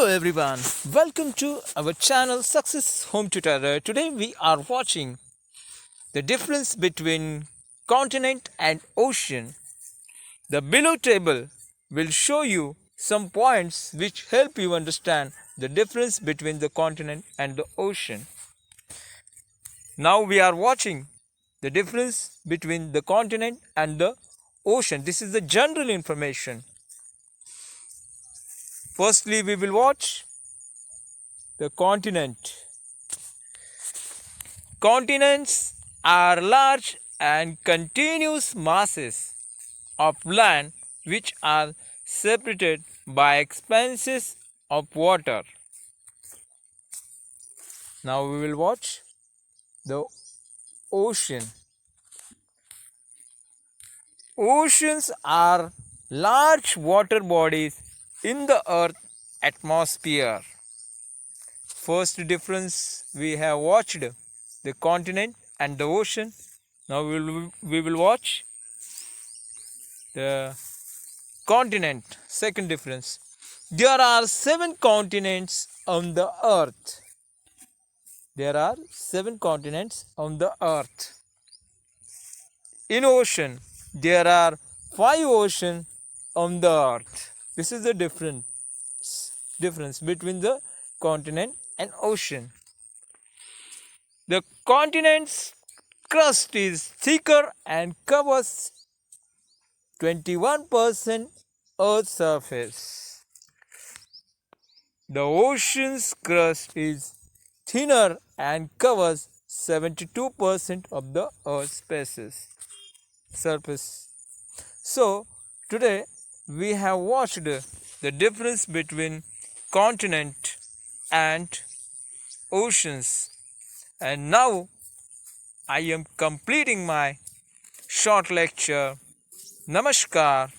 Hello everyone, welcome to our channel Success Home Tutor. Today we are watching the difference between continent and ocean. The below table will show you some points which help you understand the difference between the continent and the ocean. Now we are watching the difference between the continent and the ocean. This is the general information. Firstly, we will watch the continent. Continents are large and continuous masses of land which are separated by expanses of water. Now we will watch the ocean. Oceans are large water bodies in the earth atmosphere. First difference we have watched the continent and the ocean. Now we will watch the continent. Second difference. There are 7 continents on the earth. There are 7 continents on the earth. In ocean, there are 5 oceans on the earth. This is the difference between the continent and ocean. The continent's crust is thicker and covers 21% Earth's surface. The ocean's crust is thinner and covers 72% of the Earth's surface. So, today we have watched the difference between continent and oceans, and now I am completing my short lecture. Namaskar.